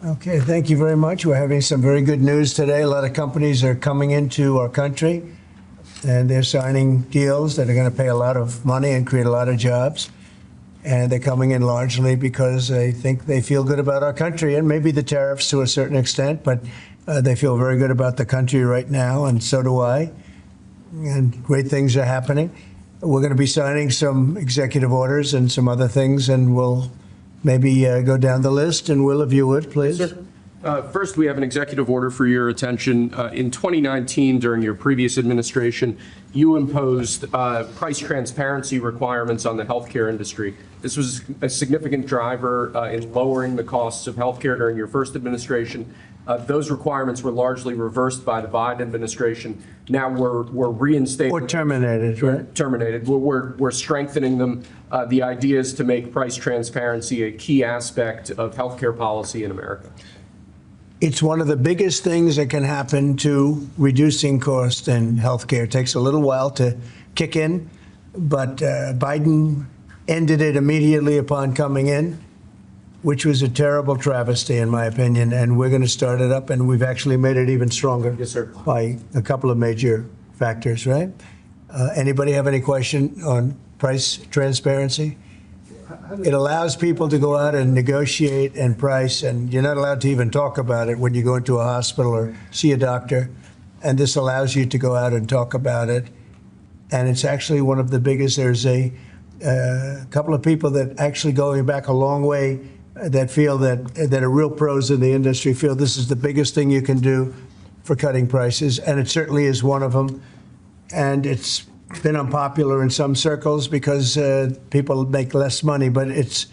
Okay, thank you very much. We're having some very good news today. A lot of companies are coming into our country, and they're signing deals that are going to pay a lot of money and create a lot of jobs. And they're coming in largely because they think they feel good about our country, and maybe the tariffs to a certain extent, but they feel very good about the country right now, and so do I. And great things are happening. We're going to be signing some executive orders and some other things, and we'll maybe go down the list. And Will, if you would, please. Sure. First, we have an executive order for your attention. In 2019, during your previous administration, you imposed price transparency requirements on the healthcare industry. This was a significant driver in lowering the costs of healthcare during your first administration. Those requirements were largely reversed by the Biden administration. Now we're reinstating. Or terminated, right? Terminated. We're strengthening them. The idea is to make price transparency a key aspect of healthcare policy in America. It's one of the biggest things that can happen to reducing cost in healthcare. It takes a little while to kick in, but Biden ended it immediately upon coming in, which was a terrible travesty, in my opinion. And we're going to start it up, and we've actually made it even stronger. Yes, sir. By a couple of major factors, right? Anybody have any question on price transparency? It allows people to go out and negotiate and price, and you're not allowed to even talk about it when you go into a hospital or see a doctor. And this allows you to go out and talk about it. And it's actually one of the biggest. There's a couple of people that actually going back a long way that feel that are real pros in the industry feel this is the biggest thing you can do for cutting prices. And it certainly is one of them. And it's been unpopular in some circles because people make less money, but it's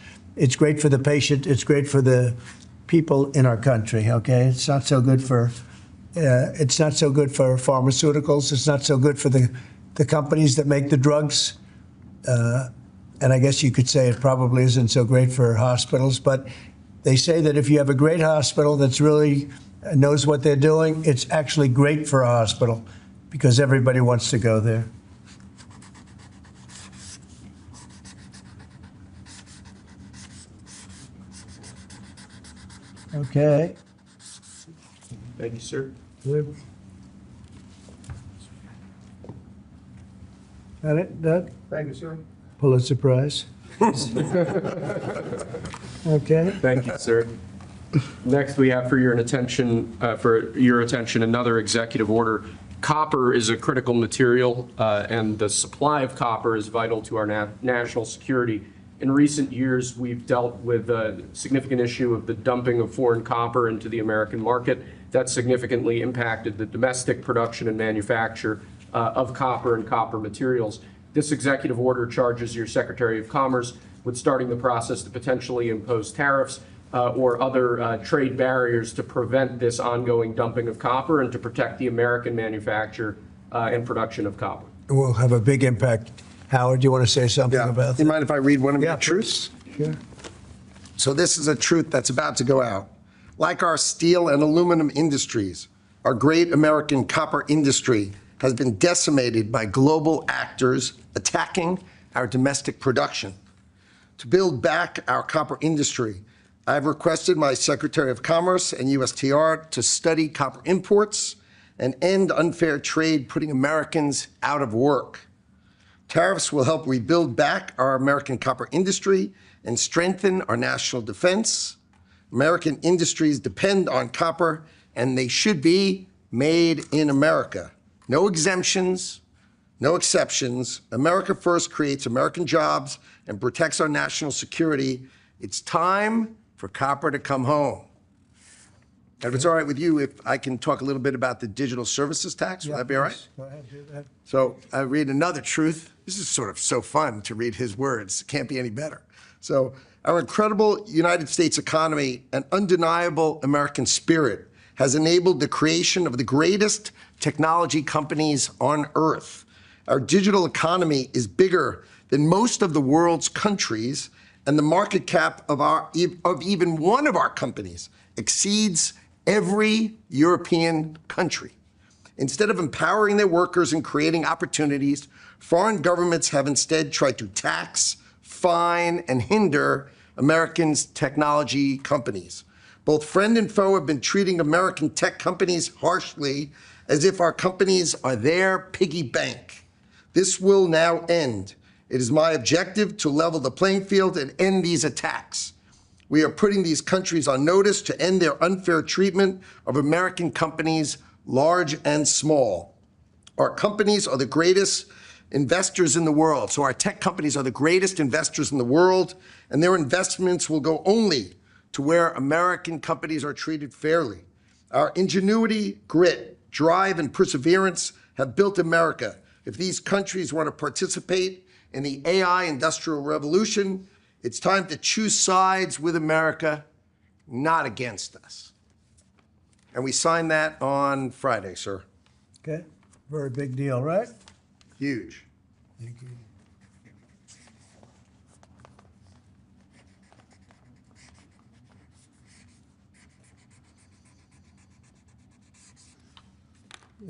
great for the patient. It's great for the people in our country. Okay, it's not so good for pharmaceuticals. It's not so good for the companies that make the drugs. And I guess you could say it probably isn't so great for hospitals. But they say that if you have a great hospital that's really knows what they're doing, it's actually great for a hospital because everybody wants to go there. Okay. Thank you, sir. Good. Got it, Doug? Thank you, sir. Pulitzer Prize. Okay. Thank you, sir. Next, we have for your attention another executive order. Copper is a critical material, and the supply of copper is vital to our national security. In recent years, we've dealt with a significant issue of the dumping of foreign copper into the American market. That significantly impacted the domestic production and manufacture of copper and copper materials. This executive order charges your Secretary of Commerce with starting the process to potentially impose tariffs or other trade barriers to prevent this ongoing dumping of copper and to protect the American manufacture and production of copper. It will have a big impact. Howard, do you want to say something about that? Do you mind if I read one of your truths? Sure. So this is a truth that's about to go out. Like our steel and aluminum industries, our great American copper industry has been decimated by global actors attacking our domestic production. To build back our copper industry, I've requested my Secretary of Commerce and USTR to study copper imports and end unfair trade, putting Americans out of work. Tariffs will help rebuild back our American copper industry and strengthen our national defense. American industries depend on copper, and they should be made in America. No exemptions, no exceptions. America first creates American jobs and protects our national security. It's time for copper to come home. And if it's all right with you, if I can talk a little bit about the digital services tax, would that be all right? Go ahead, do that. So I read another truth. This is sort of so fun to read his words. It can't be any better. So our incredible United States economy and undeniable American spirit has enabled the creation of the greatest technology companies on earth. Our digital economy is bigger than most of the world's countries, and the market cap of even one of our companies exceeds every European country. Instead of empowering their workers and creating opportunities, foreign governments have instead tried to tax, fine, and hinder Americans' technology companies. Both friend and foe have been treating American tech companies harshly, as if our companies are their piggy bank. This will now end. It is my objective to level the playing field and end these attacks. We are putting these countries on notice to end their unfair treatment of American companies, large and small. Our companies are the greatest investors in the world. So our tech companies are the greatest investors in the world, and their investments will go only to where American companies are treated fairly. Our ingenuity, grit, drive, and perseverance have built America. If these countries want to participate in the AI industrial revolution, it's time to choose sides with America, not against us. And we signed that on Friday, sir. Okay, very big deal, right? Huge. Thank you.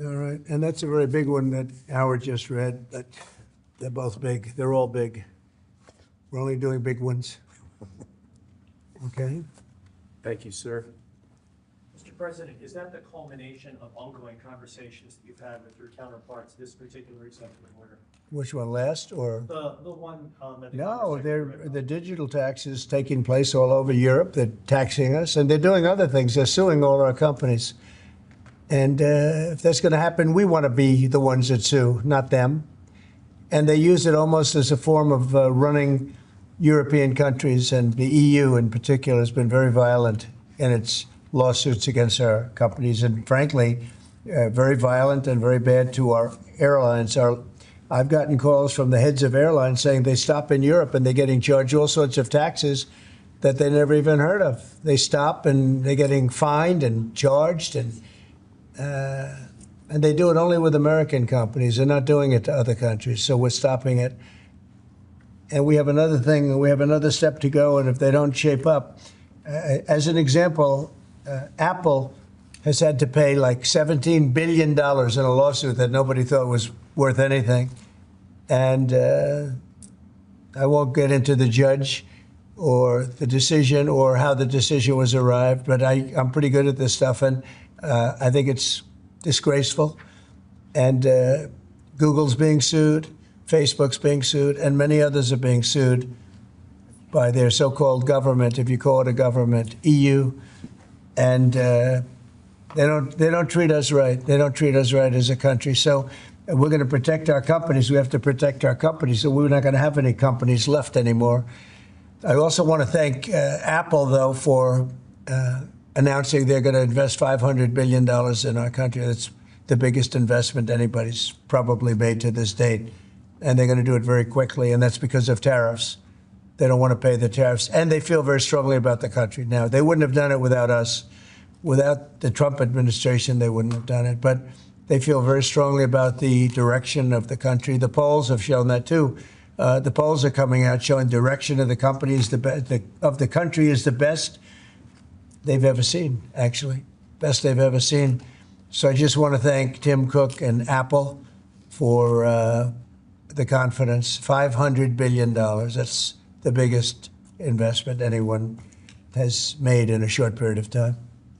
All right, and that's a very big one that Howard just read, but they're both big. They're all big. We're only doing big ones. Okay? Thank you, sir. Mr. President, is that the culmination of ongoing conversations that you've had with your counterparts, this particular executive order? Which one, last or? The one at the No, Congress they're, Secretary. the digital tax is taking place all over Europe. They're taxing us, and they're doing other things. They're suing all our companies. And if that's going to happen, we want to be the ones that sue, not them. And they use it almost as a form of running European countries, and the EU in particular has been very violent in its lawsuits against our companies, and frankly, very violent and very bad to our airlines. I've gotten calls from the heads of airlines saying they stop in Europe and they're getting charged all sorts of taxes that they never even heard of. They stop and they're getting fined and charged, and they do it only with American companies. They're not doing it to other countries, so we're stopping it. And we have another thing, we have another step to go, and if they don't shape up, as an example, Apple has had to pay like $17 billion in a lawsuit that nobody thought was worth anything. And I won't get into the judge or the decision or how the decision was arrived, but I'm pretty good at this stuff, and I think it's disgraceful. And Google's being sued, Facebook's being sued, and many others are being sued by their so-called government, if you call it a government, EU. And they don't treat us right. They don't treat us right as a country. So we're going to protect our companies. We have to protect our companies. So we're not going to have any companies left anymore. I also want to thank Apple, though, for announcing they're going to invest $500 billion in our country. That's the biggest investment anybody's probably made to this date. And they're going to do it very quickly, and that's because of tariffs. They don't want to pay the tariffs, and they feel very strongly about the country. Now, they wouldn't have done it without us. Without the Trump administration, they wouldn't have done it. But they feel very strongly about the direction of the country. The polls have shown that, too. The polls are coming out showing direction of the company is of the country is the best they've ever seen, actually. Best they've ever seen. So I just want to thank Tim Cook and Apple for the confidence. $500 billion. That's the biggest investment anyone has made in a short period of time.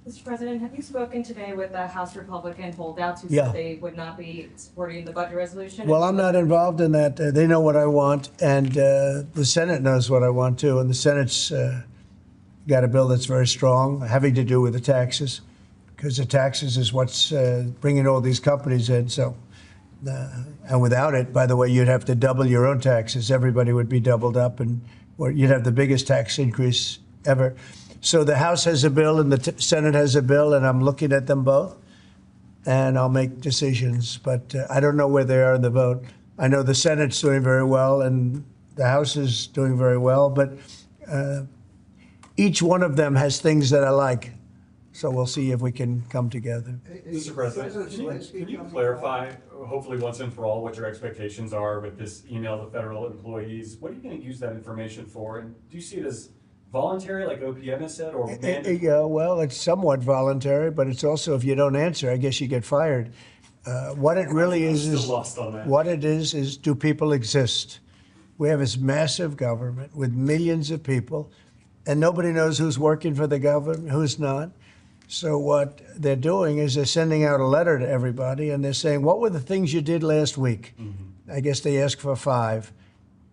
Mr. President, have you spoken today with the House Republican holdouts who Yeah. said they would not be supporting the budget resolution? Well, I'm not involved in that. They know what I want, and the Senate knows what I want, too. And the Senate's got a bill that's very strong, having to do with the taxes, because the taxes is what's bringing all these companies in. So, and without it, by the way, you'd have to double your own taxes. Everybody would be doubled up, and you'd have the biggest tax increase ever. So the House has a bill and the Senate has a bill, and I'm looking at them both, and I'll make decisions. But I don't know where they are in the vote. I know the Senate's doing very well, and the House is doing very well. But each one of them has things that I like. So we'll see if we can come together. Mr. President, can you clarify, hopefully once and for all, what your expectations are with this email to federal employees? What are you going to use that information for? And do you see it as voluntary, like OPM has said, or mandatory? Yeah, well, it's somewhat voluntary, but it's also if you don't answer, I guess you get fired. What it really I'm is still lost on that. what it is do people exist? We have this massive government with millions of people, and nobody knows who's working for the government, who's not. So what they're doing is they're sending out a letter to everybody, and they're saying, what were the things you did last week? I guess they ask for 5.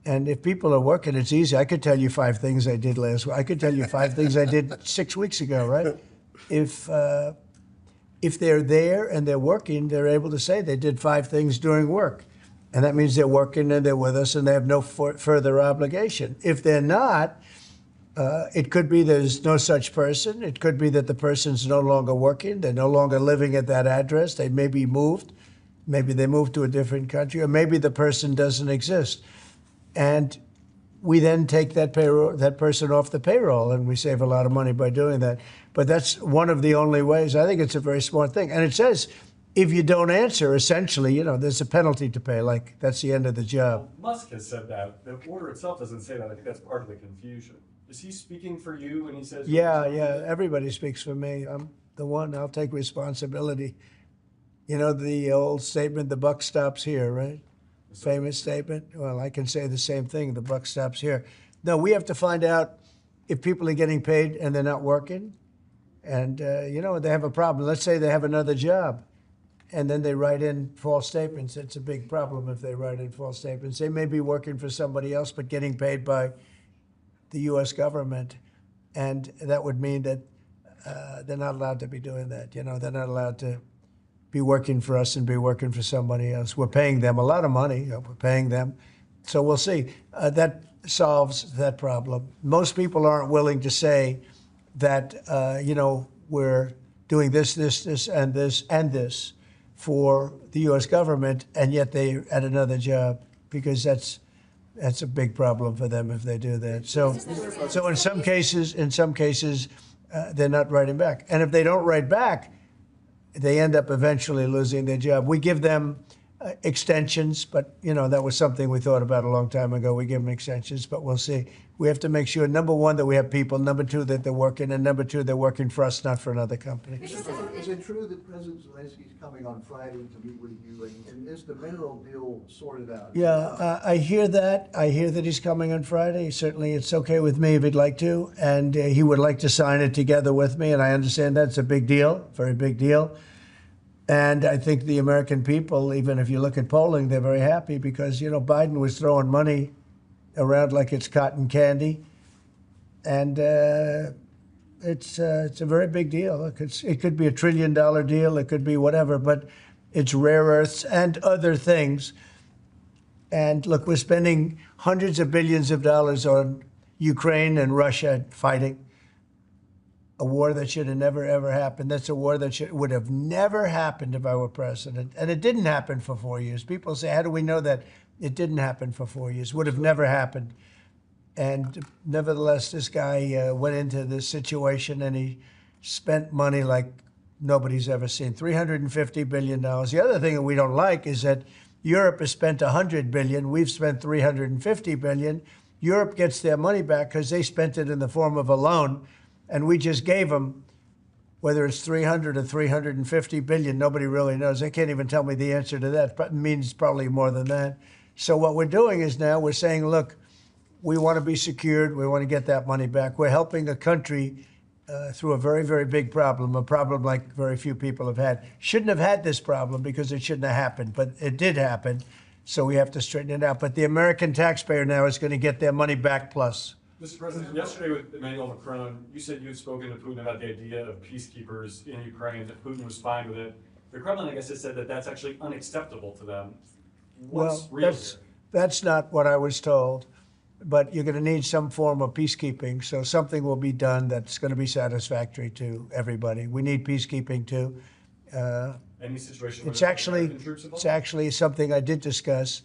And if people are working, it's easy. I could tell you 5 things I did last week. I could tell you 5 things I did 6 weeks ago, right? If they're there and they're working, they're able to say they did 5 things during work. And that means they're working and they're with us and they have no further obligation. If they're not, it could be there's no such person. It could be that the person's no longer working. They're no longer living at that address. They may be moved. Maybe they moved to a different country, or maybe the person doesn't exist. And we then take that person off the payroll, and we save a lot of money by doing that. But that's one of the only ways. I think it's a very smart thing. And it says, if you don't answer, essentially, there's a penalty to pay. Like, that's the end of the job. Musk has said that. The order itself doesn't say that. I think that's part of the confusion. Is he speaking for you when he says? Yeah. Everybody speaks for me. I'm the one. I'll take responsibility. The old statement, the buck stops here, right? Famous statement. Well, I can say the same thing. The buck stops here. No, we have to find out if people are getting paid and they're not working, and they have a problem. Let's say they have another job, and then they write in false statements. It's a big problem if they write in false statements. They may be working for somebody else, but getting paid by the U.S. government, and that would mean that they're not allowed to be doing that. They're not allowed to be working for us and be working for somebody else. We're paying them a lot of money. We're paying them. So we'll see. That solves that problem. Most people aren't willing to say that, we're doing this, and this, and this for the U.S. government, and yet they're at another job, because that's a big problem for them if they do that. So in some cases, they're not writing back. And if they don't write back, they end up eventually losing their job. We give them extensions, but that was something we thought about a long time ago. We give them extensions, but we'll see. We have to make sure, number one, that we have people, number two, that they're working, and number two, they're working for us, not for another company. Is it true that President Zelensky's coming on Friday to meet with you, and is the mineral deal sorted out? Yeah, I hear that. I hear that he's coming on Friday. Certainly, it's okay with me if he'd like to, and he would like to sign it together with me, and I understand that's a big deal, very big deal. And I think the American people, even if you look at polling, they're very happy because, Biden was throwing money around like it's cotton candy. And it's a very big deal. It could be $1 trillion deal. It could be whatever, but it's rare earths and other things. And look, we're spending hundreds of billions of dollars on Ukraine and Russia fighting. A war that should have never, ever happened. That's a war that would have never happened if I were president. And it didn't happen for 4 years. People say, how do we know that? It didn't happen for 4 years. Would have never happened. And nevertheless, this guy went into this situation and he spent money like nobody's ever seen, $350 billion. The other thing that we don't like is that Europe has spent $100 billion. We've spent $350 billion. Europe gets their money back because they spent it in the form of a loan. And we just gave them, whether it's 300 or 350 billion, nobody really knows. They can't even tell me the answer to that, but it means probably more than that. So what we're doing is now we're saying, look, we want to be secured. We want to get that money back. We're helping a country through a very, very big problem, a problem like very few people have had. Shouldn't have had this problem because it shouldn't have happened, but it did happen. So we have to straighten it out. But the American taxpayer now is going to get their money back plus. Mr. President, yesterday with Emmanuel Macron, you said you had spoken to Putin about the idea of peacekeepers in Ukraine, that Putin was fine with it. The Kremlin, I guess, has said that that's actually unacceptable to them. What's real here? That's not what I was told. But you're going to need some form of peacekeeping, so something will be done that's going to be satisfactory to everybody. We need peacekeeping too. Any situation It's where actually American troops involved? it's actually something I did discuss,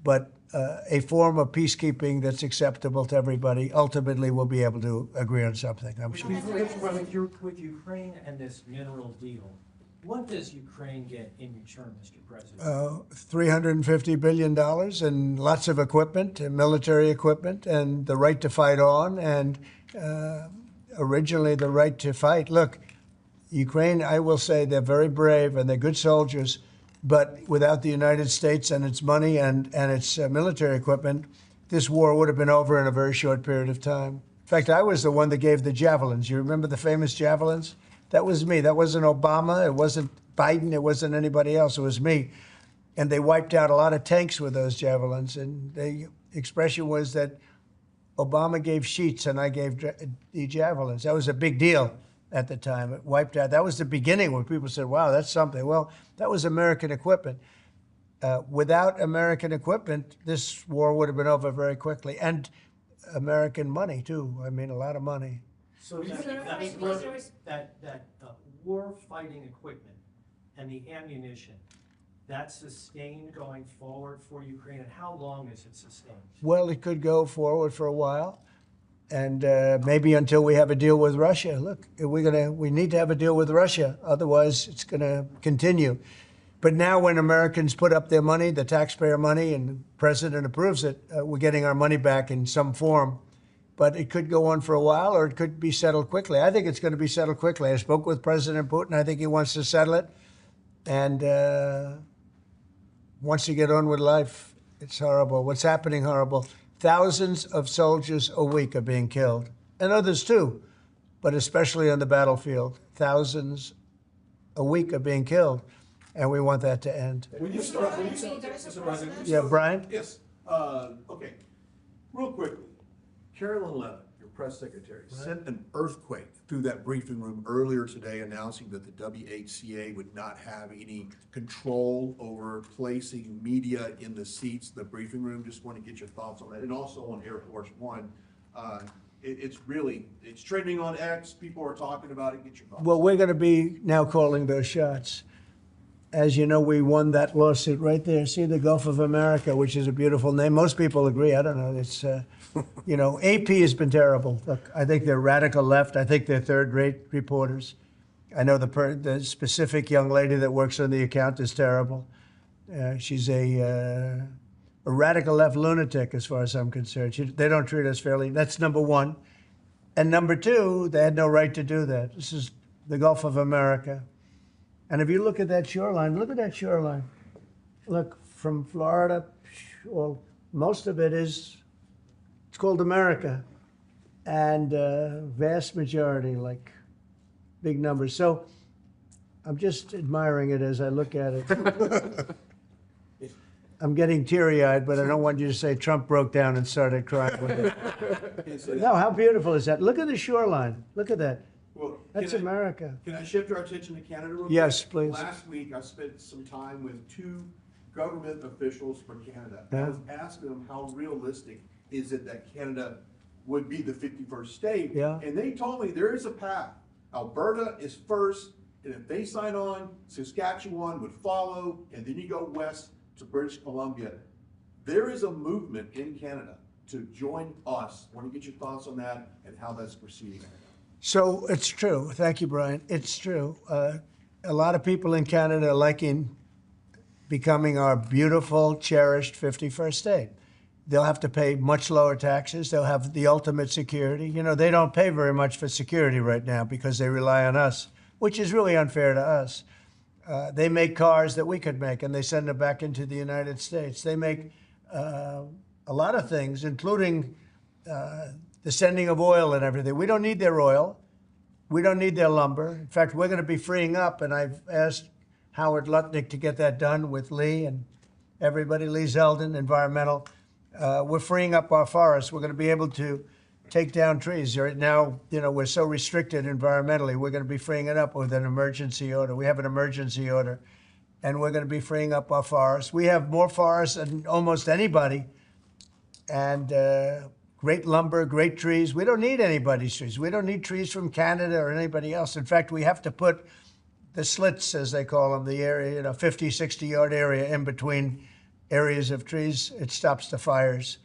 but a form of peacekeeping that's acceptable to everybody. Ultimately, we'll be able to agree on something, I'm sure. With Ukraine and this mineral deal, what does Ukraine get in return, Mr. President? $350 billion and lots of equipment, and military equipment, and the right to fight on, and originally the right to fight. Look, Ukraine, I will say they're very brave and they're good soldiers, but without the United States and its money and its military equipment, this war would have been over in a very short period of time. fact, I was the one that gave the javelins. You remember the famous javelins? That was me. That wasn't Obama. It wasn't Biden. It wasn't anybody else. It was me. And they wiped out a lot of tanks with those javelins. And the expression was that Obama gave sheets and I gave the javelins. That was a big deal at the time. It wiped out. That was the beginning when people said, wow, that's something. Well, that was American equipment. Without American equipment, this war would have been over very quickly. And American money, too. I mean, a lot of money. So that war fighting equipment and the ammunition, that's sustained going forward for Ukraine, and how long is it sustained? Well, it could go forward for a while, and maybe until we have a deal with Russia. Look, we need to have a deal with Russia, otherwise it's going to continue. But now when Americans put up their money, the taxpayer money, and the president approves it, we're getting our money back in some form. But it could go on for a while, or it could be settled quickly. I think it's going to be settled quickly. I spoke with President Putin. I think he wants to settle it. And once you get on with life, it's horrible. What's happening horrible. Thousands of soldiers a week are being killed, and others too, but especially on the battlefield. Thousands a week are being killed, and we want that to end. Mr. President. Yeah, Brian? Yes, okay. Real quickly, Carolyn Levitt, your press secretary, sent an earthquake through that briefing room earlier today announcing that the WHCA would not have any control over placing media in the seats, the briefing room. Just want to get your thoughts on that. And also on Air Force One, it's trending on X. People are talking about it. Get your thoughts. Well, we're going to be now calling those shots. As you know, we won that lawsuit right there. See, the Gulf of America, which is a beautiful name. Most people agree. I don't know. It's, you know, AP has been terrible. Look, I think they're radical left. I think they're third-rate reporters. I know the specific young lady that works on the account is terrible. She's a radical left lunatic, as far as I'm concerned. They don't treat us fairly. That's number one. And number two, they had no right to do that. This is the Gulf of America. And if you look at that shoreline, look at that shoreline. Look, from Florida, well, most of it is, it's called America. And vast majority, like big numbers. So I'm just admiring it as I look at it. I'm getting teary-eyed, but I don't want you to say Trump broke down and started crying with it. No, how beautiful is that? Look at the shoreline. Look at that. Well, That's America. Can I shift our attention to Canada real quick? Yes, please. Last week, I spent some time with two government officials from Canada. Yeah. I was asking them how realistic is it that Canada would be the 51st state? Yeah. And they told me there is a path. Alberta is first, and if they sign on, Saskatchewan would follow, and then you go west to British Columbia. There is a movement in Canada to join us. I want to get your thoughts on that and how that's proceeding. So it's true. Thank you, Brian. It's true. A lot of people in Canada are liking becoming our beautiful, cherished 51st state. They'll have to pay much lower taxes. They'll have the ultimate security. You know, they don't pay very much for security right now because they rely on us, which is really unfair to us. They make cars that we could make, and they send them back into the United States. They make a lot of things, including the sending of oil and everything. We don't need their oil. We don't need their lumber. In fact, we're going to be freeing up, and I've asked Howard Lutnick to get that done with Lee and everybody, Lee Zeldin, environmental. We're freeing up our forests. We're going to be able to take down trees. Right now, you know, we're so restricted environmentally. We're going to be freeing it up with an emergency order. We have an emergency order, and we're going to be freeing up our forests. We have more forests than almost anybody, and great lumber, great trees. We don't need anybody's trees. We don't need trees from Canada or anybody else. In fact, we have to put the slits, as they call them, the area, you know, 50, 60-yard area in between areas of trees. It stops the fires.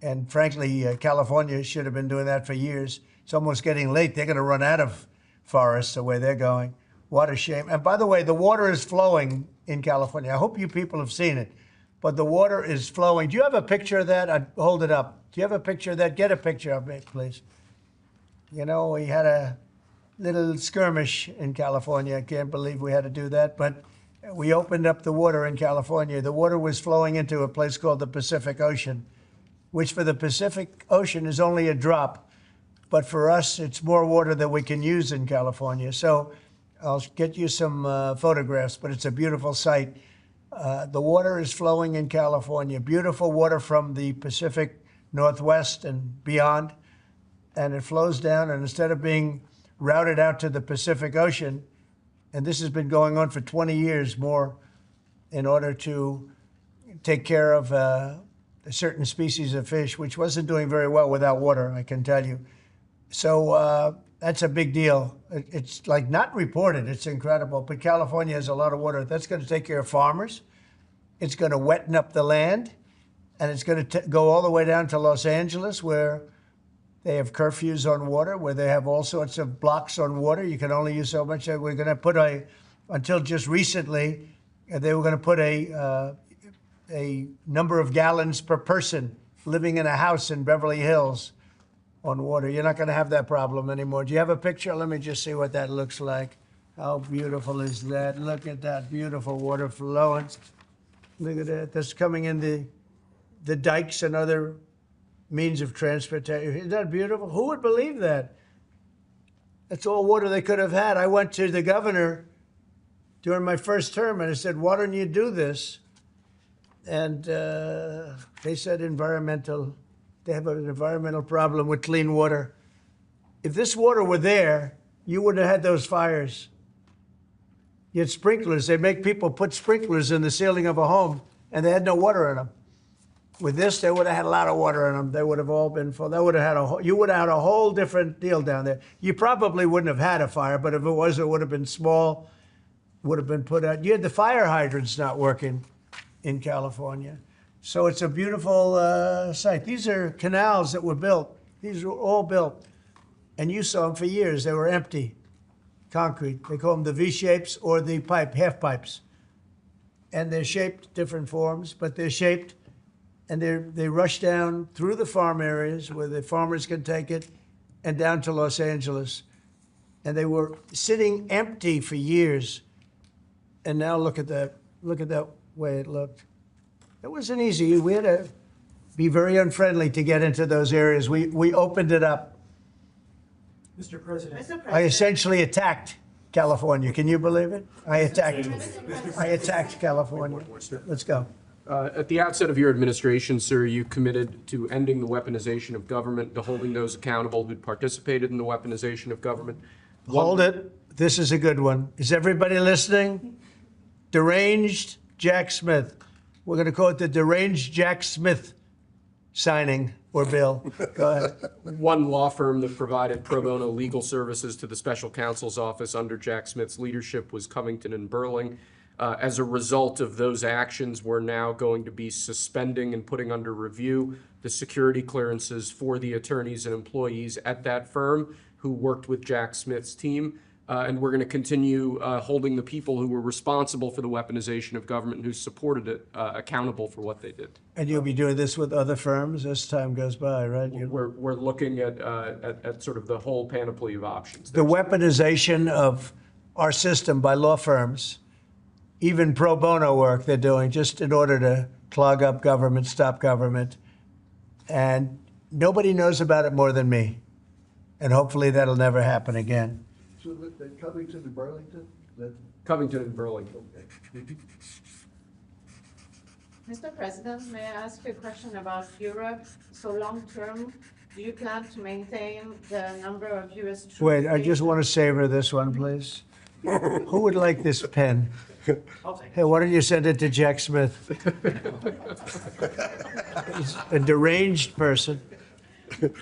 And frankly, California should have been doing that for years. It's almost getting late. They're going to run out of forests the way they're going. What a shame. And by the way, the water is flowing in California. I hope you people have seen it. But the water is flowing. Do you have a picture of that? I'd hold it up. Do you have a picture of that? Get a picture of it, please. You know, we had a little skirmish in California. I can't believe we had to do that. But we opened up the water in California. The water was flowing into a place called the Pacific Ocean, which for the Pacific Ocean is only a drop. but for us, it's more water than we can use in California. So I'll get you some photographs, but it's a beautiful sight. The water is flowing in California, beautiful water from the Pacific Northwest and beyond, and it flows down, and instead of being routed out to the Pacific Ocean, and this has been going on for 20 years more in order to take care of a certain species of fish, which wasn't doing very well without water, I can tell you. So that's a big deal. It's like not reported. It's incredible. But California has a lot of water. That's going to take care of farmers. It's going to wetten up the land. And it's going to go all the way down to Los Angeles, where they have curfews on water, where they have all sorts of blocks on water. You can only use so much. We're going to put until just recently, they were going to put a number of gallons per person living in a house in Beverly Hills on water. You're not going to have that problem anymore. Do you have a picture? Let me just see what that looks like. How beautiful is that? Look at that beautiful water flowing. Look at that. That's coming in the dikes and other means of transportation. Isn't that beautiful? Who would believe that? That's all water they could have had. I went to the governor during my first term and I said, why don't you do this? And they said they have an environmental problem with clean water. If this water were there, you wouldn't have had those fires. You had sprinklers. They make people put sprinklers in the ceiling of a home, and they had no water in them. With this, they would have had a lot of water in them. They would have all been full. That would have had you would have had a whole different deal down there. You probably wouldn't have had a fire, but if it was, it would have been small, would have been put out. You had the fire hydrants not working in California. So it's a beautiful site. These are canals that were built. These were all built. And you saw them for years. They were empty, concrete. They call them the V-shapes or the half pipes. And they're shaped different forms, but they're shaped, and they rush down through the farm areas where the farmers can take it and down to Los Angeles. And they were sitting empty for years. And now look at that way it looked. It wasn't easy. We had to be very unfriendly to get into those areas. We opened it up. Mr. President. I essentially attacked California. Can you believe it? I attacked California. Let's go. At the outset of your administration, sir, you committed to ending the weaponization of government, to holding those accountable who'd participated in the weaponization of government. Hold it. This is a good one. Is everybody listening? Deranged Jack Smith. We're going to call it the Deranged Jack Smith signing or bill. Go ahead. One law firm that provided pro bono legal services to the special counsel's office under Jack Smith's leadership was Covington and Burling. As a result of those actions, we're now going to be suspending and putting under review the security clearances for the attorneys and employees at that firm who worked with Jack Smith's team. And we're going to continue holding the people who were responsible for the weaponization of government and who supported it accountable for what they did. And you'll be doing this with other firms as time goes by, right? We're looking at sort of the whole panoply of options. The weaponization of our system by law firms, even pro bono work they're doing just in order to clog up government, stop government. And nobody knows about it more than me. And hopefully that'll never happen again. So that Covington and Burlington? Covington and Burlington. Mr. President, may I ask you a question about Europe? So long term, do you plan to maintain the number of U.S. troops? Wait, I just want to savor this one, please. Who would like this pen? I'll take it. Hey, why don't you send it to Jack Smith? He's a deranged person. Mr.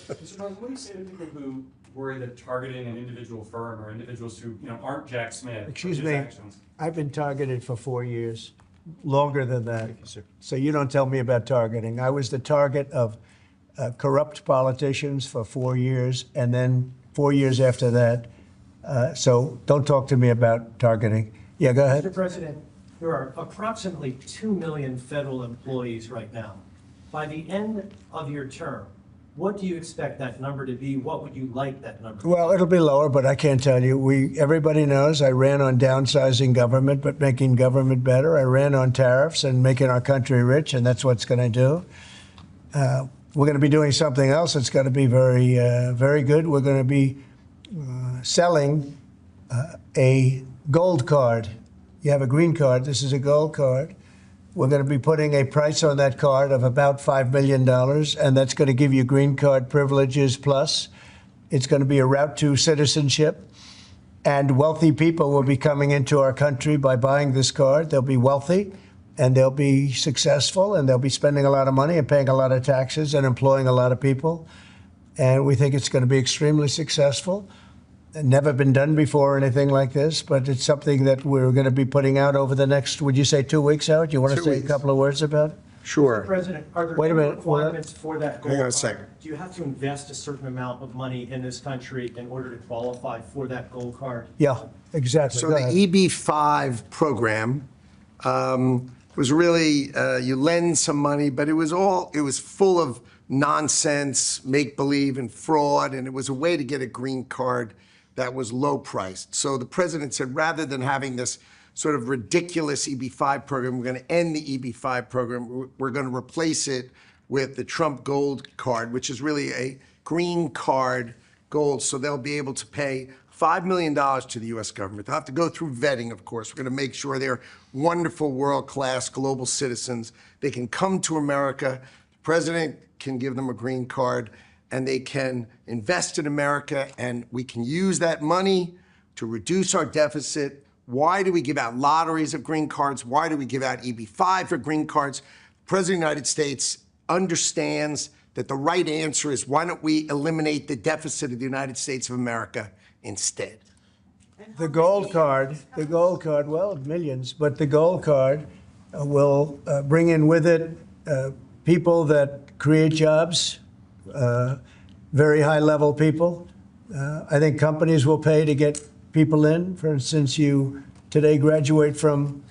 President, what do you say to people who worry that targeting an individual firm or individuals who, aren't Jack Smith? Excuse his me, actions? I've been targeted for 4 years, longer than that. Thank you, sir. So you don't tell me about targeting. I was the target of corrupt politicians for 4 years, and then 4 years after that. So don't talk to me about targeting. Yeah, go ahead. Mr. President, there are approximately 2 million federal employees right now. By the end of your term, what do you expect that number to be? What would you like that number to be? Well, it'll be lower, but I can't tell you. Everybody knows I ran on downsizing government, but making government better. I ran on tariffs and making our country rich, and that's what's going to do. we're going to be doing something else that's going to be very, very good. We're going to be selling a gold card. You have a green card. This is a gold card. We're going to be putting a price on that card of about $5 million, and that's going to give you green card privileges plus. It's going to be a route to citizenship, and wealthy people will be coming into our country by buying this card. They'll be wealthy, and they'll be successful, and they'll be spending a lot of money and paying a lot of taxes and employing a lot of people. And we think it's going to be extremely successful. Never been done before or anything like this, but it's something that we're going to be putting out over the next, would you say 2 weeks, Howard? You want to 2 say weeks. a couple of words about it? Sure. President, are there Wait a any minute, what? requirements for that gold Hang on a card? second. Do you have to invest a certain amount of money in this country in order to qualify for that gold card? Yeah, exactly. So Go the ahead. EB-5 program was really, you lend some money, but it was full of nonsense, make-believe, and fraud, and it was a way to get a green card that was low-priced. So the president said, rather than having this sort of ridiculous EB-5 program, we're going to end the EB-5 program. We're going to replace it with the Trump Gold Card, which is really a green card gold. So they'll be able to pay $5 million to the U.S. government. They'll have to go through vetting, of course. We're going to make sure they're wonderful, world-class global citizens. They can come to America. The president can give them a green card, and they can invest in America, and we can use that money to reduce our deficit. Why do we give out lotteries of green cards? Why do we give out EB-5 for green cards? The President of the United States understands that the right answer is, why don't we eliminate the deficit of the United States of America instead? The gold card, well, millions, but the gold card will bring in with it people that create jobs, very high-level people. I think companies will pay to get people in. For instance, you today graduate from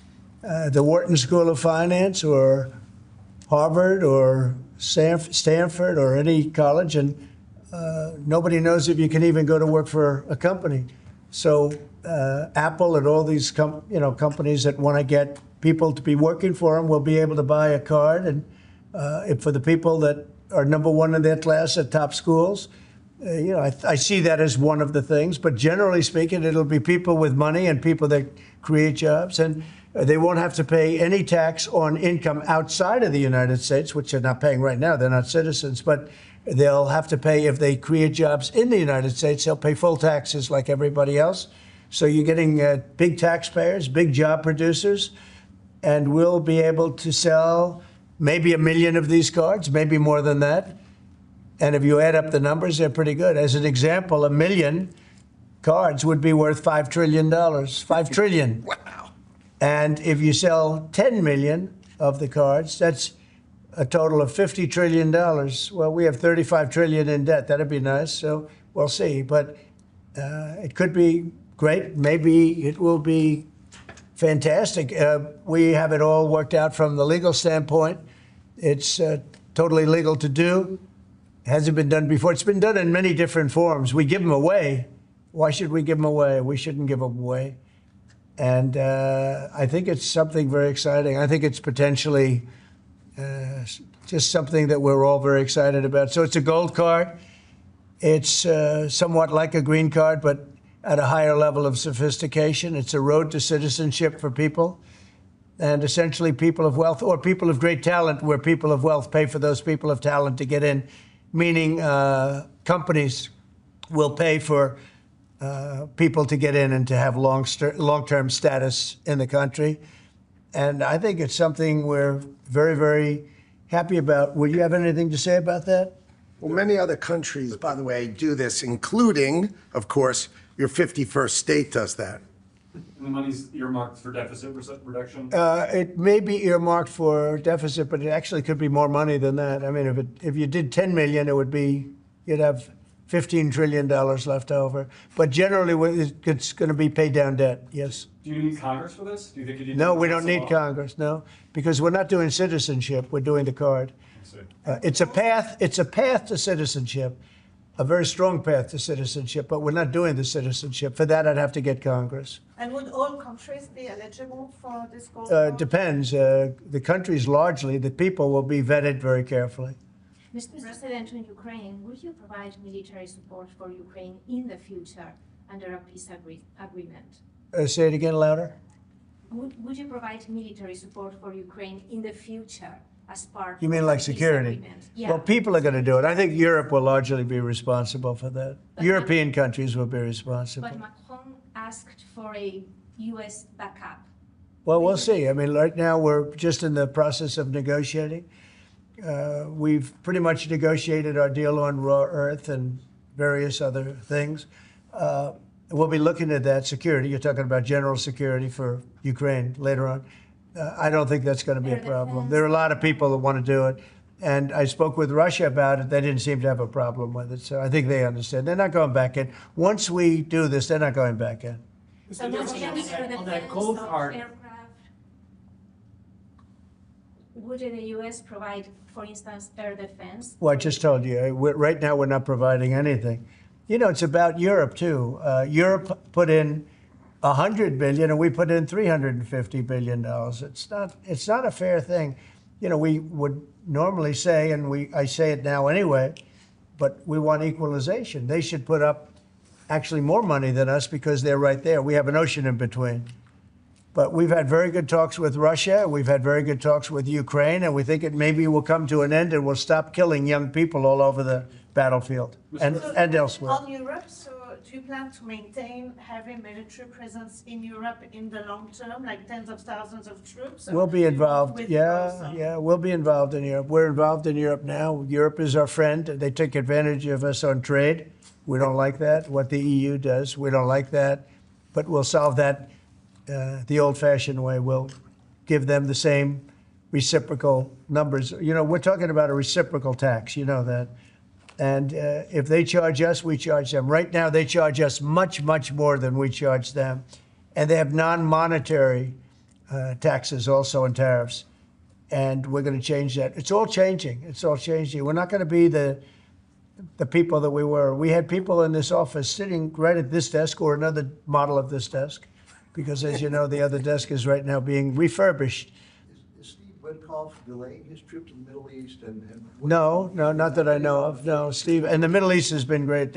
the Wharton School of Finance or Harvard or Stanford or any college, and nobody knows if you can even go to work for a company. So Apple and all these companies that want to get people to be working for them will be able to buy a card, and for the people that are number one in their class at top schools, I see that as one of the things. But generally speaking, it'll be people with money and people that create jobs, and they won't have to pay any tax on income outside of the United States, which they're not paying right now. They're not citizens, but they'll have to pay if they create jobs in the United States. They'll pay full taxes like everybody else. So you're getting big taxpayers, big job producers, and we'll be able to sell maybe 1 million of these cards, maybe more than that. And if you add up the numbers, they're pretty good. As an example, 1 million cards would be worth $5 trillion. $5 trillion. Wow. And if you sell 10 million of the cards, that's a total of $50 trillion. Well, we have 35 trillion in debt. That'd be nice. So we'll see. But it could be great. Maybe it will be fantastic. We have it all worked out from the legal standpoint. It's totally legal to do. It hasn't been done before. It's been done in many different forms. We give them away. Why should we give them away? We shouldn't give them away. And I think it's something very exciting. I think it's potentially just something that we're all very excited about. So it's a gold card. It's somewhat like a green card, but at a higher level of sophistication. It's a road to citizenship for people. And essentially people of wealth or people of great talent, where people of wealth pay for those people of talent to get in, meaning companies will pay for people to get in and to have long-term status in the country. And I think it's something we're very, very happy about. Would you have anything to say about that? Well, many other countries, by the way, do this, including, of course, your 51st state does that. And the money's earmarked for deficit reduction? It may be earmarked for deficit, but it actually could be more money than that. I mean, if you did 10 million, you'd have $15 trillion left over. But generally, it's going to be paid down debt, yes. Do you need Congress for this? Do you think you need? No, we don't need Congress, no, because we're not doing citizenship, we're doing the card. It's a path to citizenship, a very strong path to citizenship, but we're not doing the citizenship. For that, I'd have to get Congress. And would all countries be eligible for this gold card? Depends. The countries largely, the people will be vetted very carefully. Mr. President, in Ukraine, would you provide military support for Ukraine in the future under a peace agreement? Say it again louder. Would you provide military support for Ukraine in the future as part You mean of like a peace security? agreement? Yeah. Well, people are going to do it. I think Europe will largely be responsible for that. European countries will be responsible. But Macron asked for a U.S. backup. Well, we'll see. I mean, right now we're just in the process of negotiating. We've pretty much negotiated our deal on raw earth and various other things. We'll be looking at that security. You're talking about general security for Ukraine later on. I don't think that's going to be a problem. There are a lot of people that want to do it. And I spoke with Russia about it. They didn't seem to have a problem with it. So I think they understand. They're not going back in. Once we do this, they're not going back in. So no change for the On that defense gold of card. aircraft? Would the U.S. provide, for instance, air defense? Well, I just told you, right now we're not providing anything. You know, it's about Europe, too. Europe put in $100 billion and we put in $350 billion. It's not a fair thing. You know, we would normally say, and I say it now anyway, but we want equalization. They should put up actually more money than us because they're right there. We have an ocean in between. But we've had very good talks with Russia. We've had very good talks with Ukraine, and we think it maybe will come to an end and we'll stop killing young people all over the battlefield and elsewhere. On Europe, so do you plan to maintain having military presence in Europe in the long term, like tens of thousands of troops? We'll be involved. With Yeah, we'll be involved in Europe. We're involved in Europe now. Europe is our friend. They take advantage of us on trade. We don't like that, what the EU does. We don't like that. But we'll solve that the old-fashioned way. We'll give them the same reciprocal numbers. You know, we're talking about a reciprocal tax. You know that. And if they charge us, we charge them. Right now, they charge us much, much more than we charge them. And they have non-monetary taxes also and tariffs. And we're going to change that. It's all changing. It's all changing. We're not going to be the people that we were. We had people in this office sitting right at this desk or another model of this desk, because as you know, the other desk is right now being refurbished. Is Steve Witkoff delaying his trip to the Middle East No, not that I know of. No, Steve. And the Middle East has been great.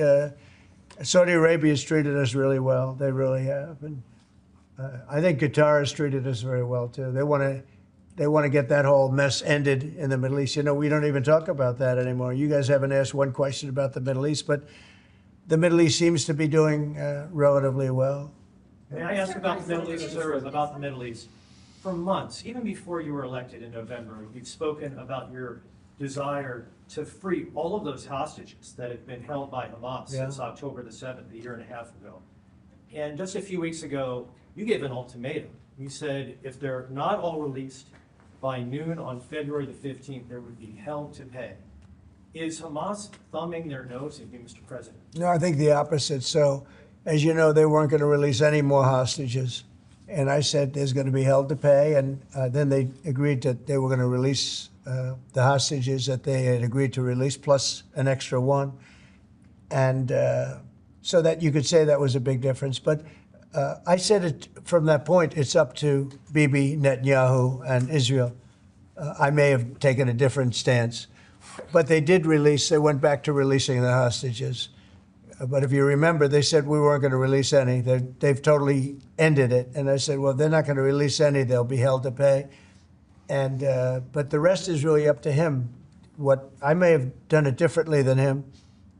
Saudi Arabia has treated us really well. They really have. And I think Qatar has treated us very well, too. They want to get that whole mess ended in the Middle East. You know, we don't even talk about that anymore. You guys haven't asked one question about the Middle East, but the Middle East seems to be doing relatively well. May I ask about the Middle East, sir, about the Middle East? For months, even before you were elected in November, you've spoken about your desire to free all of those hostages that have been held by Hamas since October the 7th, a year and a half ago. And just a few weeks ago, you gave an ultimatum. You said if they're not all released by noon on February the 15th, there would be hell to pay. Is Hamas thumbing their nose at you, Mr. President? No, I think the opposite. So, as you know, they weren't going to release any more hostages. And I said there's going to be hell to pay. And then they agreed that they were going to release the hostages that they had agreed to release, plus an extra one. And so that you could say that was a big difference. But I said it from that point, it's up to Bibi Netanyahu and Israel. I may have taken a different stance. But they did release, they went back to releasing the hostages. But if you remember, they said we weren't going to release any. They've totally ended it. And I said, well, they're not going to release any. They'll be held to pay. And but the rest is really up to him. What I may have done it differently than him.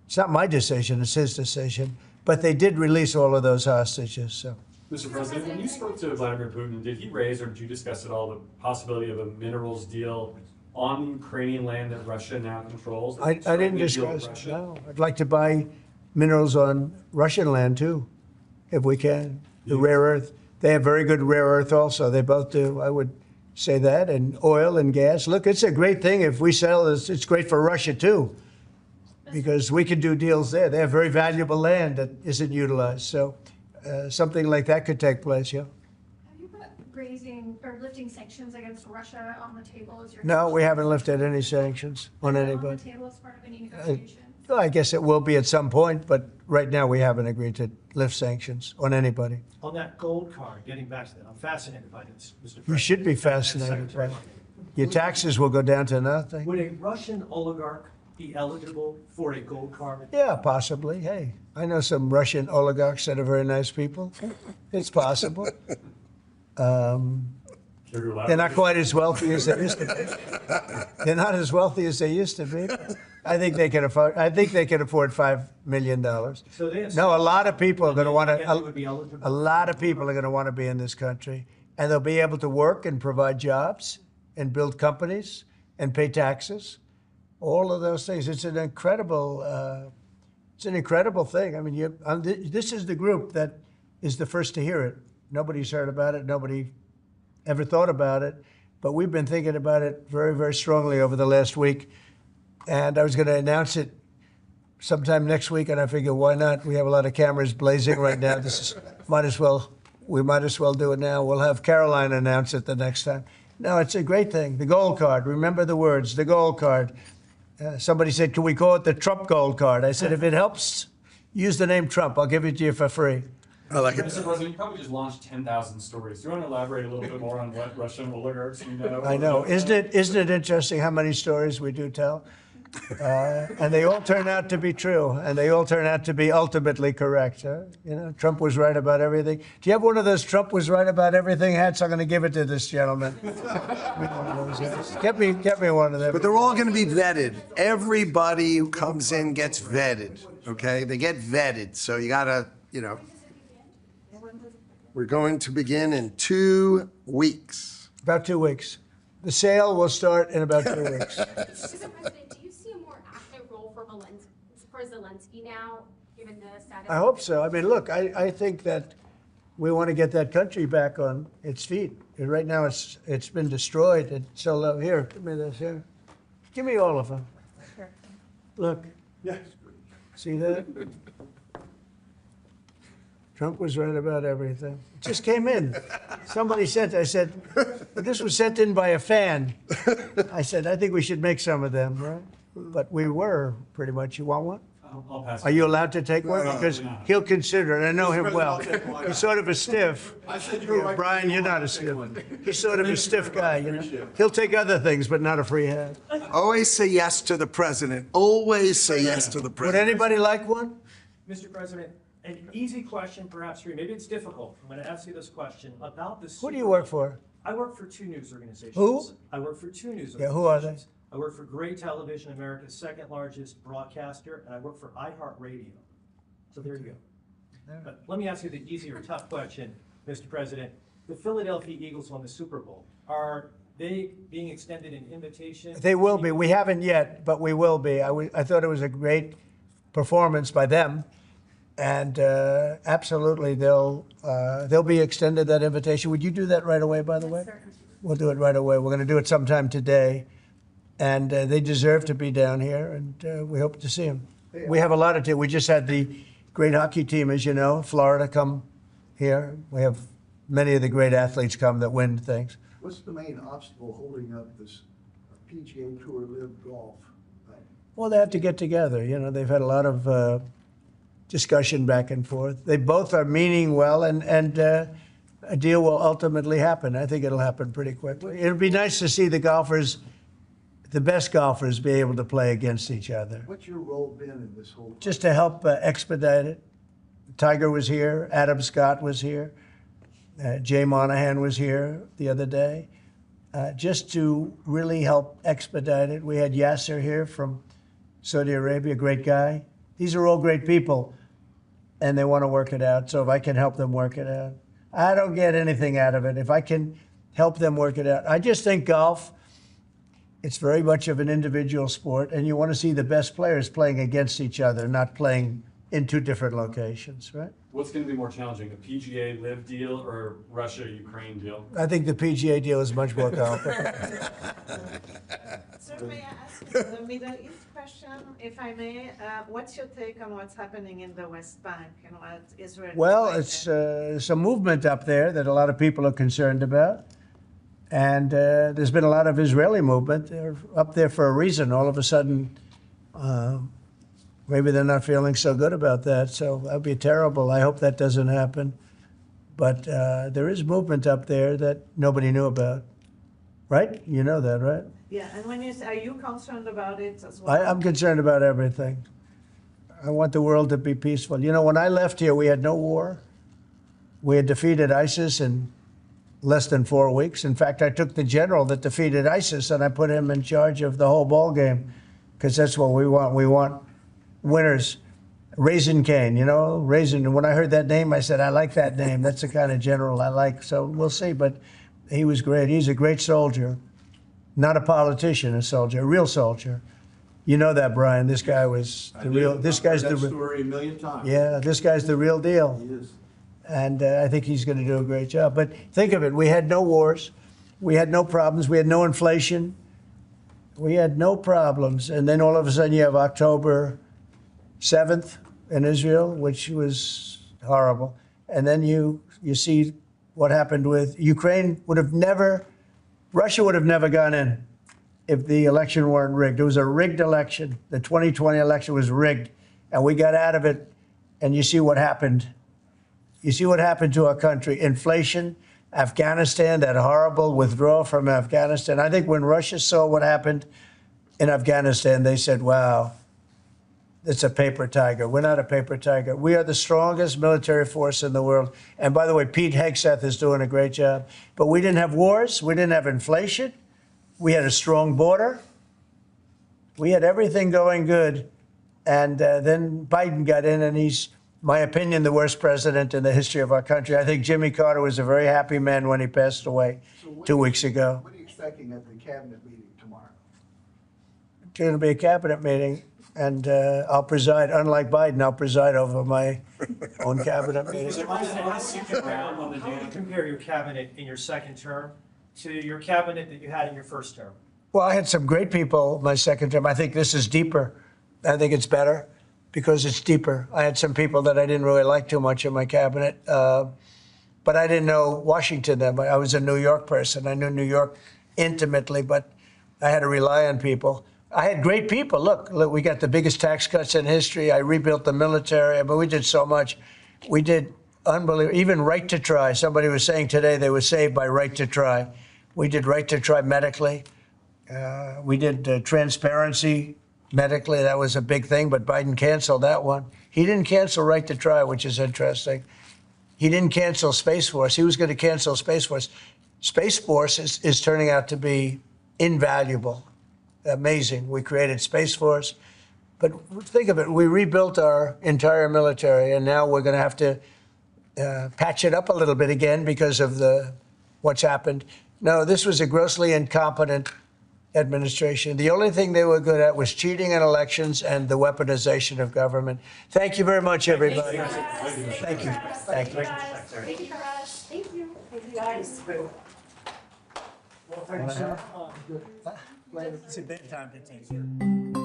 It's not my decision. It's his decision. But they did release all of those hostages. So, Mr. President, when you spoke to Vladimir Putin, did he raise or did you discuss at all the possibility of a minerals deal on Ukrainian land that Russia now controls? I didn't discuss. No, I'd like to buy minerals on Russian land too, if we can. The rare earth. They have very good rare earth also. They both do. I would say that. And oil and gas. Look, it's a great thing if we sell this. It's great for Russia too, because we can do deals there. They have very valuable land that isn't utilized. So something like that could take place, yeah. Have you put raising or lifting sanctions against Russia on the table as your? No, we haven't lifted any sanctions on On anybody. the table as part of any negotiation? Well, I guess it will be at some point, but right now we haven't agreed to lift sanctions on anybody. On that gold card, getting back to that, I'm fascinated by this, Mr. President. You should be And fascinated by Secretary it. Your taxes will go down to nothing. Would a Russian oligarch be eligible for a gold card? Yeah, possibly. Hey, I know some Russian oligarchs that are very nice people. It's possible. They're not quite as wealthy as they used to be. They're not as wealthy as they used to be. I think they can afford. I think they can afford $5 million. So they have No, a lot of people are going to want they would be to. eligible. A lot of people are going to want to be in this country, and they'll be able to work and provide jobs and build companies and pay taxes. All of those things. It's an incredible. It's an incredible thing. I mean, this is the group that is the first to hear it. Nobody's heard about it. Nobody ever thought about it, but we've been thinking about it very, very strongly over the last week. And I was going to announce it sometime next week, and I figured, why not? We have a lot of cameras blazing right now. We might as well do it now. We'll have Caroline announce it the next time. No, it's a great thing. The gold card. Remember the words, the gold card. Somebody said, can we call it the Trump gold card? I said, if it helps, use the name Trump. I'll give it to you for free. I like it. Mr. President, you probably just launched 10,000 stories. Do you want to elaborate a little bit more on what Russian oligarchs you know? I know. Isn't it interesting how many stories we do tell? And they all turn out to be true, and they all turn out to be ultimately correct. You know, Trump was right about everything. Do you have one of those Trump was right about everything hats? I'm going to give it to this gentleman. Get me one of them. But they're all going to be vetted. Everybody who comes in gets vetted, okay? They get vetted, so you got to, you know. We're going to begin in 2 weeks. About 2 weeks. The sale will start in about 2 weeks. Mr. President, do you see a more active role for Zelensky now, given the status? I hope so. I mean, look, I think that we want to get that country back on its feet. And right now, it's been destroyed. And so here, give me this here. Give me all of them. Sure. Look. Yes. See that? Trump was right about everything. It just came in. Somebody sent, I said, this was sent in by a fan. I said, I think we should make some of them, right? But we were pretty much. You want one? I'll pass. Are you allowed to take one? No, Because no. he'll consider it. I know him well. I'll take one. He's sort of a stiff. I said you were right. Brian, you're not a stiff. He's sort of a stiff guy, you know. He'll take other things, but not a free hand. Always say yes to the president. Always say yes to the Would president. anybody like one? Mr. President, an easy question perhaps for you, maybe it's difficult. I'm going to ask you this question about the. Who do you work for? I work for 2 news organizations. Who? I work for 2 news organizations. Yeah, who are they? I work for Gray Television, America's second largest broadcaster, and I work for iHeartRadio. So there you go. But let me ask you the easier, tough question, Mr. President. The Philadelphia Eagles won the Super Bowl. Are they being extended an invitation? They will be. We haven't yet, but we will be. I thought it was a great performance by them. And absolutely, they'll be extended that invitation. Would you do that right away, by the way? Certainly. We'll do it right away. We're going to do it sometime today. And they deserve to be down here, and we hope to see them. We have a lot of teams. We just had the great hockey team, as you know, Florida come here. We have many of the great athletes come that win things. What's the main obstacle holding up this PGA Tour Live Golf? Well, they have to get together. You know, they've had a lot of discussion back and forth. They both are meaning well, and a deal will ultimately happen. I think it'll happen pretty quickly. It'll be nice to see the golfers, the best golfers, be able to play against each other. What's your role been in this whole? Just to help expedite it. Tiger was here. Adam Scott was here. Jay Monahan was here the other day. Just to really help expedite it. We had Yasser here from Saudi Arabia, great guy. These are all great people, and they want to work it out. So if I can help them work it out, I don't get anything out of it. If I can help them work it out. I just think golf, it's very much of an individual sport, and you want to see the best players playing against each other, not playing in 2 different locations, right? What's going to be more challenging, the PGA Live deal or Russia-Ukraine deal? I think the PGA deal is much more complicated. Sir, may I ask the Middle East question, if I may? What's your take on what's happening in the West Bank and what Israel? Well, is doing it's some movement up there that a lot of people are concerned about. And there's been a lot of Israeli movement. They're up there for a reason. All of a sudden, maybe they're not feeling so good about that. So that would be terrible. I hope that doesn't happen. But there is movement up there that nobody knew about. right? You know that, right? Yeah, and when you say, are you concerned about it as well? I'm concerned about everything. I want the world to be peaceful. You know, when I left here, we had no war. We had defeated ISIS in less than 4 weeks. In fact, I took the general that defeated ISIS and I put him in charge of the whole ball game, because that's what we want. We want winners. Raisin Cane, you know, Raisin. And when I heard that name, I said, I like that name. That's the kind of general I like. So we'll see. But he was great. He's a great soldier, not a politician, a soldier, a real soldier. You know that, Brian. This guy was the real. This guy's the. I've heard that story a million times. Yeah, this guy's the real deal. He is. And I think he's going to do a great job. But think of it. We had no wars. We had no problems. We had no inflation. We had no problems. And then all of a sudden you have October 7th in Israel, which was horrible. And then you see what happened with Ukraine. Russia would have never gone in if the election weren't rigged. It was a rigged election. The 2020 election was rigged. And we got out of it. And you see what happened. You see what happened to our country. Inflation, Afghanistan, that horrible withdrawal from Afghanistan. I think when Russia saw what happened in Afghanistan, they said, wow, it's a paper tiger. We're not a paper tiger. We are the strongest military force in the world. And by the way, Pete Hegseth is doing a great job. But we didn't have wars. We didn't have inflation. We had a strong border. We had everything going good. And then Biden got in, and he's, my opinion, the worst president in the history of our country. I think Jimmy Carter was a very happy man when he passed away 2 weeks ago. What are you expecting at the cabinet meeting tomorrow? It's going to be a cabinet meeting, and I'll preside. Unlike Biden, I'll preside over my own cabinet meeting. How would you compare your cabinet in your second term to your cabinet that you had in your first term? Well, I had some great people my second term. I think this is deeper. I think it's better because it's deeper. I had some people that I didn't really like too much in my cabinet, but I didn't know Washington then. I was a New York person. I knew New York intimately, but I had to rely on people. I had great people. Look, we got the biggest tax cuts in history. I rebuilt the military. I mean, we did so much. We did unbelievable. Even Right to Try. Somebody was saying today they were saved by Right to Try. We did Right to Try medically. We did transparency medically. That was a big thing, but Biden canceled that one. He didn't cancel Right to Try, which is interesting. He didn't cancel Space Force. He was going to cancel Space Force. Space Force is turning out to be invaluable. Amazing. We created Space Force. But think of it. We rebuilt our entire military, and now we're going to have to patch it up a little bit again because of what's happened. No, this was a grossly incompetent administration. The only thing they were good at was cheating in elections and the weaponization of government. Thank you very much, everybody. Thank you. Thank you. Thank you, Raj. Thank you. Thank you, guys. It's a bit time to take.